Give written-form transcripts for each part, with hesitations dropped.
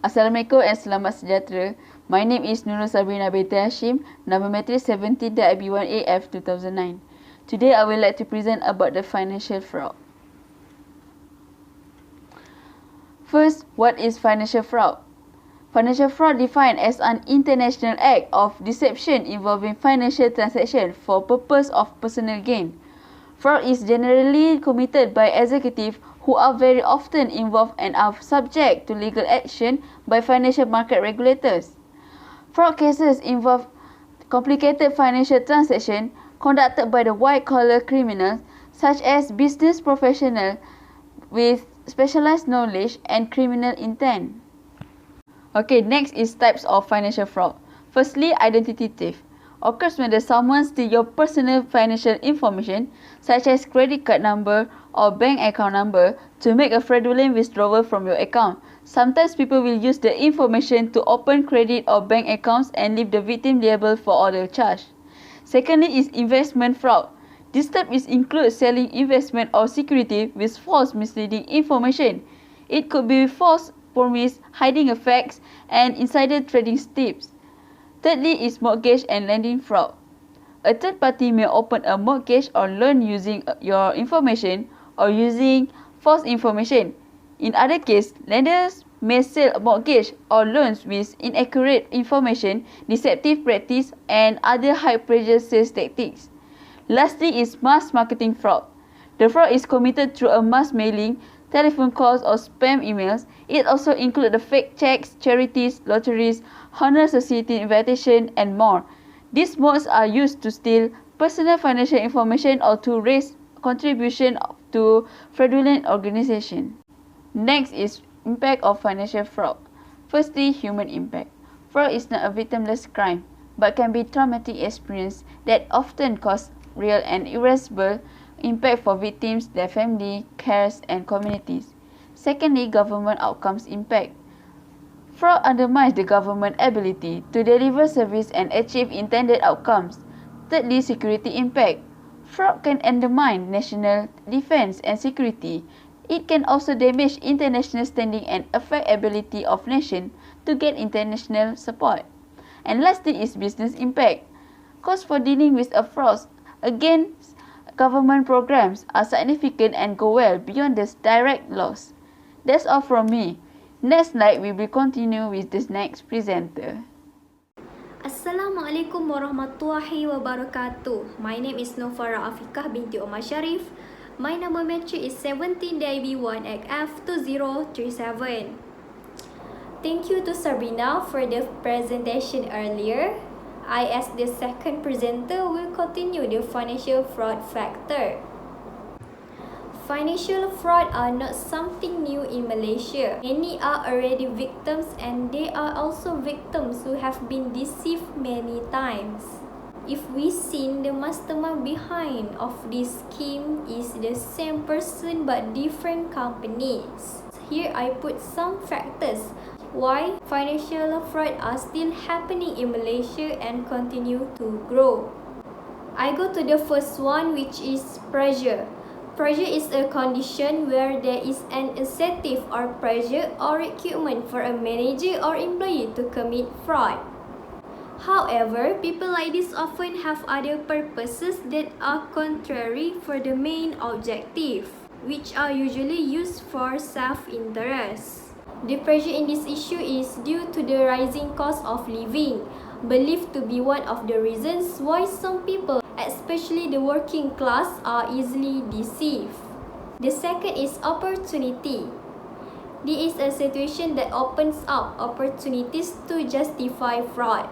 Assalamualaikum and selamat sejahtera. My name is Nurul Sabrina Binti Hashim, number matric 17-IB1AF 2009. Today I would like to present about the financial fraud. First, what is financial fraud? Financial fraud defined as an international act of deception involving financial transaction for purpose of personal gain. Fraud is generally committed by executives who are very often involved and are subject to legal action by financial market regulators. Fraud cases involve complicated financial transactions conducted by the white-collar criminals, such as business professionals with specialized knowledge and criminal intent. Okay, next is types of financial fraud. Firstly, identity theft occurs when someone steals your personal financial information, such as credit card number or bank account number, to make a fraudulent withdrawal from your account. Sometimes people will use the information to open credit or bank accounts and leave the victim liable for all the charge. Secondly is investment fraud. This type includes selling investment or security with false misleading information. It could be false promise, hiding effects, and insider trading tips. Thirdly is mortgage and lending fraud. A third party may open a mortgage or loan using your information or using false information. In other cases, lenders may sell a mortgage or loans with inaccurate information, deceptive practice, and other high-pressure sales tactics. Lastly is mass marketing fraud. The fraud is committed through a mass mailing, telephone calls, or spam emails. It also includes the fake checks, charities, lotteries, honor society invitation, and more. These modes are used to steal personal financial information or to raise contribution to fraudulent organizations. Next is impact of financial fraud. Firstly, human impact. Fraud is not a victimless crime, but can be traumatic experience that often cause real and irreversible impact for victims, their family, cares, and communities. Secondly, government outcomes impact. Fraud undermines the government's ability to deliver service and achieve intended outcomes. Thirdly, security impact. Fraud can undermine national defense and security. It can also damage international standing and affect ability of nations to get international support. And lastly is business impact. Costs for dealing with a fraud against government programs are significant and go well beyond the direct loss. That's all from me. Next slide, we will continue with this next presenter. Assalamualaikum warahmatullahi wabarakatuh. My name is Nofara Afikah binti Omar Sharif. My number matric is 17-IB1AF2037. Thank you to Sabrina for the presentation earlier. I, as the second presenter, will continue the financial fraud factor. Financial fraud are not something new in Malaysia. Many are already victims, and they are also victims who have been deceived many times. If we see the mastermind behind of this scheme is the same person but different companies. Here I put some factors why financial fraud are still happening in Malaysia and continue to grow. I go to the first one, which is pressure. Pressure is a condition where there is an incentive or pressure or requirement for a manager or employee to commit fraud. However, people like this often have other purposes that are contrary for the main objective, which are usually used for self-interest. The pressure in this issue is due to the rising cost of living, believed to be one of the reasons why some people, especially the working class, are easily deceived. The second is opportunity. This is a situation that opens up opportunities to justify fraud.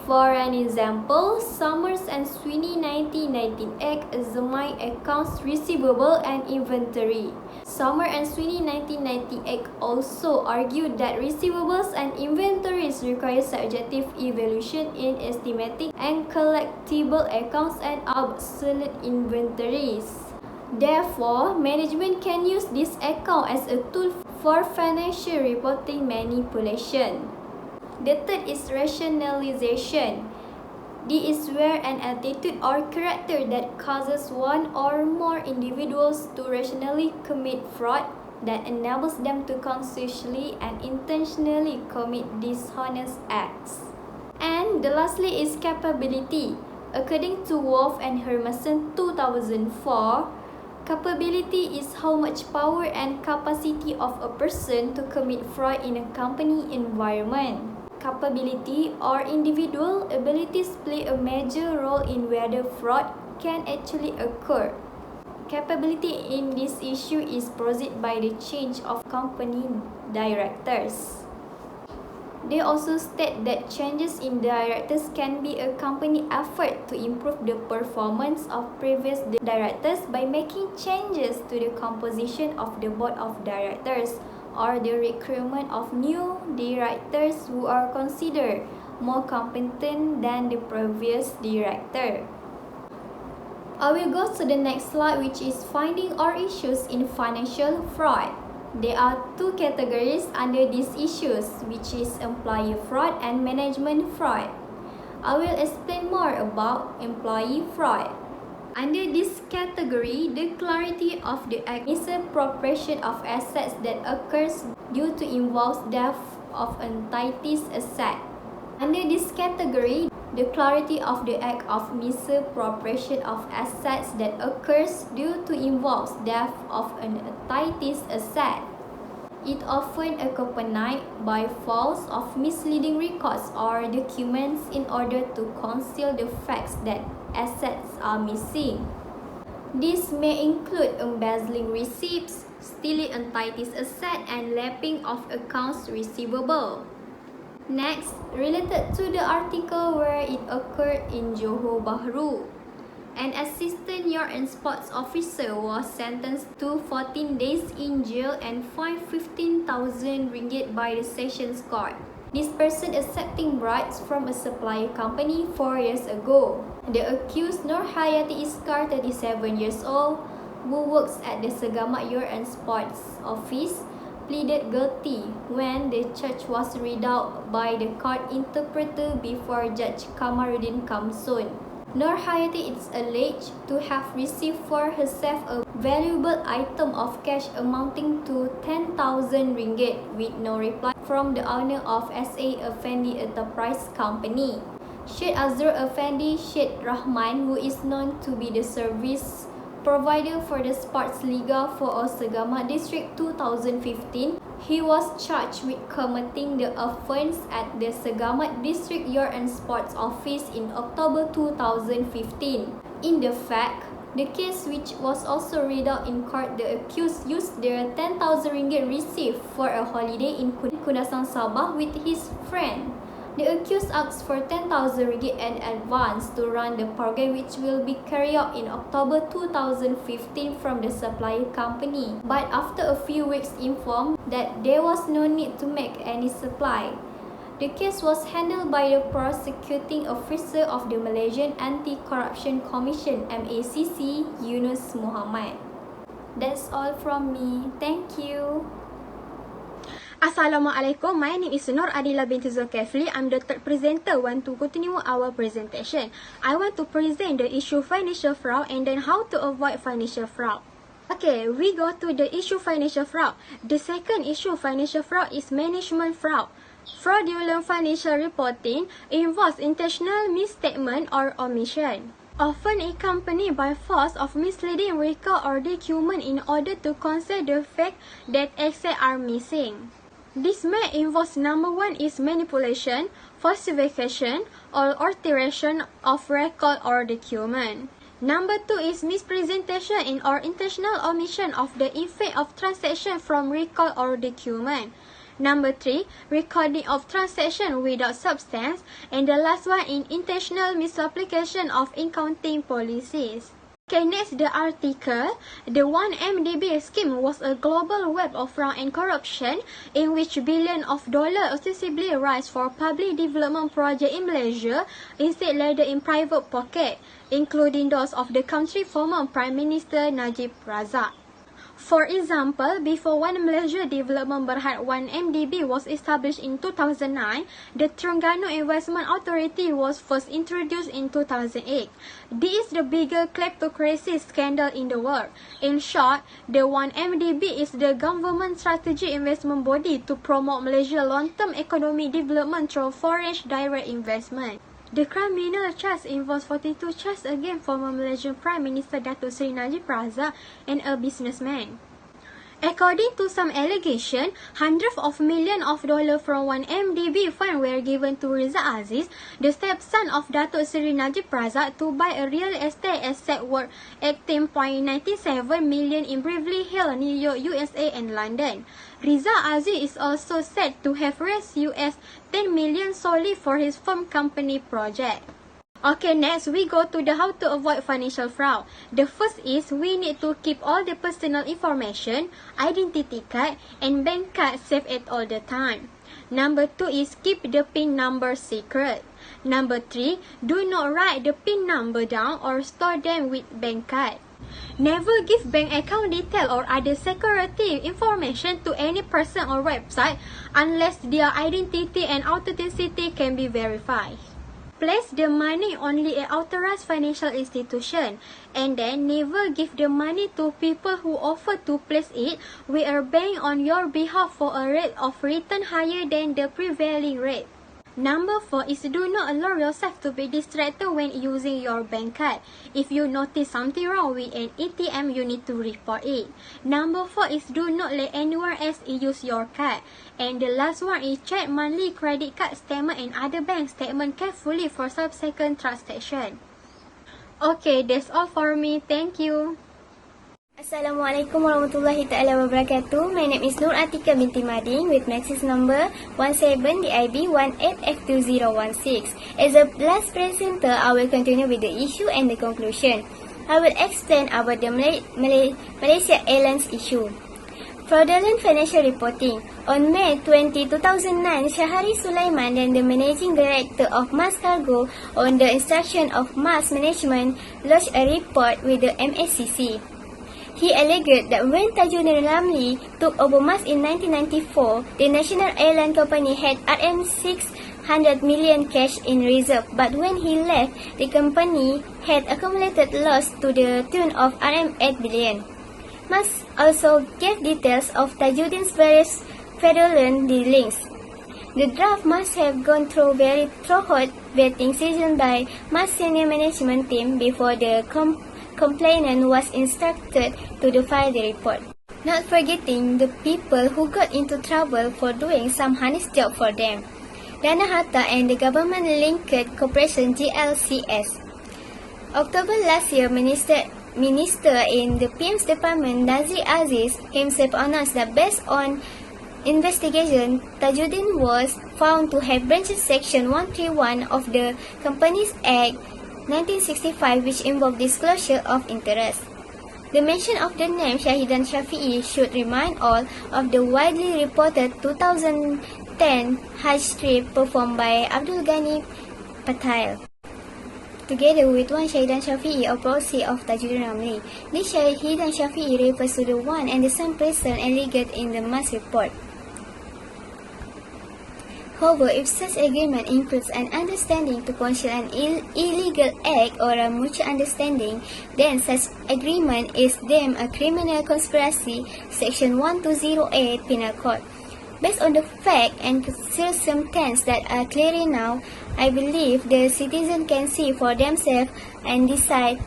For an example, Summers and Sweeney 1919 Act examine accounts receivable and inventory. Summers and Sweeney 1990 Act also argued that receivables and inventories require subjective evaluation in estimating and collectible accounts and obsolete inventories. Therefore, management can use this account as a tool for financial reporting manipulation. The third is rationalization. This is where an attitude or character that causes one or more individuals to rationally commit fraud that enables them to consciously and intentionally commit dishonest acts. And the lastly is capability. According to Wolf and Hermanson 2004, capability is how much power and capacity of a person to commit fraud in a company environment. Capability or individual abilities play a major role in whether fraud can actually occur. Capability in this issue is preceded by the change of company directors. They also state that changes in directors can be a company effort to improve the performance of previous directors by making changes to the composition of the board of directors or the recruitment of new directors who are considered more competent than the previous director. I will go to the next slide, which is finding or issues in financial fraud. There are two categories under these issues, which is employee fraud and management fraud. I will explain more about employee fraud. Under this category, the clarity of the act is misappropriation of assets that occurs due to involves death of entity's asset. Under this category, the clarity of the act of misappropriation of assets that occurs due to involves death of an entity's asset. It often accompanied by false or misleading records or documents in order to conceal the facts that assets are missing. This may include embezzling receipts, stealing entity's asset, and lapping of accounts receivable. Next, related to the article where it occurred in Johor Bahru, an assistant yard and sports officer was sentenced to 14 days in jail and fined 15,000 ringgit by the Sessions Court. This person accepting bribes from a supplier company 4 years ago. The accused Nur Hayati Iskar, 37 years old, who works at the Segamat Yard and Sports Office, pleaded guilty when the charge was read out by the court interpreter before Judge Kamaruddin Kamsun. Nur Hayati is alleged to have received for herself a valuable item of cash amounting to 10,000 ringgit with no reply from the owner of SA Effendi Enterprise Company. Sheikh Azrul Effendi Sheikh Rahman, who is known to be the service provider for the Sports Liga for Segamat District 2015, he was charged with committing the offence at the Segamat District Yard and Sports Office in October 2015. In the fact, the case which was also read out in court, the accused used the 10,000 ringgit received for a holiday in Kundasang Sabah with his friend. The accused asked for 10,000 ringgit in advance to run the program, which will be carried out in October 2015 from the supplier company. But after a few weeks informed that there was no need to make any supply. The case was handled by the prosecuting officer of the Malaysian Anti-Corruption Commission MACC, Yunus Muhammad. That's all from me. Thank you. Assalamualaikum, my name is Nur Adila binti Zulkifli. I'm the third presenter. Want to continue our presentation. I want to present the issue financial fraud and then how to avoid financial fraud. Okay, we go to the issue financial fraud. The second issue financial fraud is management fraud. Fraudulent financial reporting involves intentional misstatement or omission, often accompanied by false or misleading record or document in order to conceal the fact that assets are missing. This may involve number one is manipulation, falsification, or alteration of record or document. Number two is mispresentation in or intentional omission of the effect of transaction from record or document. Number three, recording of transaction without substance. And the last one in intentional misapplication of accounting policies. Okay, next the article. The 1MDB scheme was a global web of fraud and corruption in which billions of dollars ostensibly raised for public development project in Malaysia instead landed in private pocket, including those of the country's former Prime Minister Najib Razak. For example, before One Malaysia Development Berhad 1 MDB was established in 2009, the Terengganu Investment Authority was first introduced in 2008. This is the biggest kleptocracy scandal in the world. In short, the 1 MDB is the government strategic investment body to promote Malaysia's long-term economic development through foreign direct investment. The criminal charge involves 42 charges against former Malaysian Prime Minister Datuk Seri Najib Razak and a businessman. According to some allegation, hundreds of millions of dollars from one MDB fund were given to Riza Aziz, the stepson of Datuk Seri Najib Razak, to buy a real estate asset worth 18.97 million in Beverly Hills, New York, USA and London. Riza Aziz is also said to have raised $10 million solely for his firm company project. Okay, next we go to the how to avoid financial fraud. The first is we need to keep all the personal information, identity card and bank card safe at all the time. Number 2 is keep the PIN number secret. Number 3, do not write the PIN number down or store them with bank card. Never give bank account detail or other security information to any person or website unless their identity and authenticity can be verified. Place the money only at authorized financial institution and then never give the money to people who offer to place it with a bank on your behalf for a rate of return higher than the prevailing rate. Number 4 is do not allow yourself to be distracted when using your bank card. If you notice something wrong with an ATM, you need to report it. Number 4 is do not let anyone else use your card. And the last one is check monthly credit card statement and other bank statement carefully for subsequent transaction. Okay, that's all for me. Thank you. Assalamualaikum warahmatullahi taala wabarakatuh. My name is Nur Atika binti Madin with Maxis number 17DIB18F2016. As a last presenter, I will continue with the issue and the conclusion. I will explain about the Malaysia Airlines issue. Fraudulent financial reporting. On May 20, 2009, Shahari Sulaiman and the Managing Director of Mas Cargo, on the instruction of Mas Management, lodged a report with the MACC. He alleged that when Tajuddin Ramli took over Mas in 1994, the National Airline Company had RM600 million cash in reserve, but when he left, the company had accumulated loss to the tune of RM8 billion. Mas also gave details of Tajuddin's various fraudulent dealings. The draft must have gone through very thorough vetting session by Mas senior management team before the complainant was instructed to file the report. Not forgetting the people who got into trouble for doing some honest job for them. Dana Hatta and the government-linked corporation GLCS. October last year, Minister in the PM's department, Nazir Aziz, himself announced that based on investigation, Tajuddin was found to have breached Section 131 of the Companies Act 1965, which involved disclosure of interest. The mention of the name Shahidan Shafi'i should remind all of the widely reported 2010 Hajj trip performed by Abdul Ghani Patel, together with one Shahidan Shafi'i, a proxy of Tajuddin Ramli. This Shahidan Shafi'i refers to the one and the same person alleged in the Mas report. However, if such agreement includes an understanding to conceal an illegal act or a mutual understanding, then such agreement is deemed a criminal conspiracy, Section 1208 Penal Code. Based on the fact and circumstances that are clear now, I believe the citizen can see for themselves and decide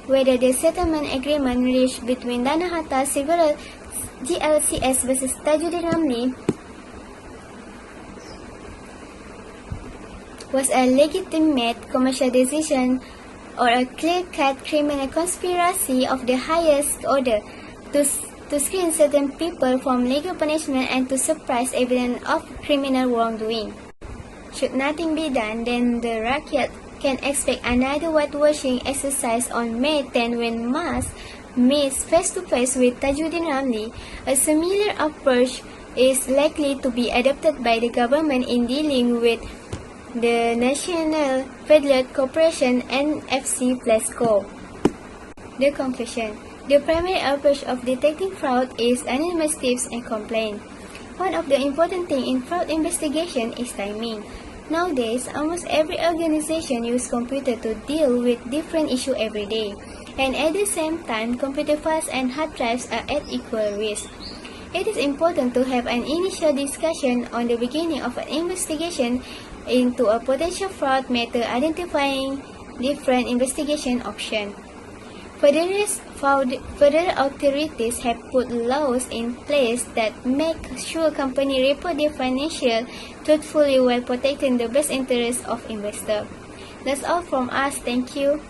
whether the settlement agreement reached between Dana Hatta several GLCS versus Tajuddin Ramli was a legitimate commercial decision or a clear-cut criminal conspiracy of the highest order to screen certain people from legal punishment and to suppress evidence of criminal wrongdoing. Should nothing be done, then the Rakyat can expect another whitewashing exercise on May 10 when Mas meets face-to-face with Tajuddin Ramli. A similar approach is likely to be adopted by the government in dealing with the National Federal Corporation NFC Plasco. The conclusion. The primary approach of detecting fraud is anonymous tips and complaints. One of the important things in fraud investigation is timing. Nowadays, almost every organization uses computer to deal with different issues every day. And at the same time, computer files and hard drives are at equal risk. It is important to have an initial discussion on the beginning of an investigation into a potential fraud matter, identifying different investigation options. Federal authorities have put laws in place that make sure companies report their financials truthfully while protecting the best interests of investors. That's all from us. Thank you.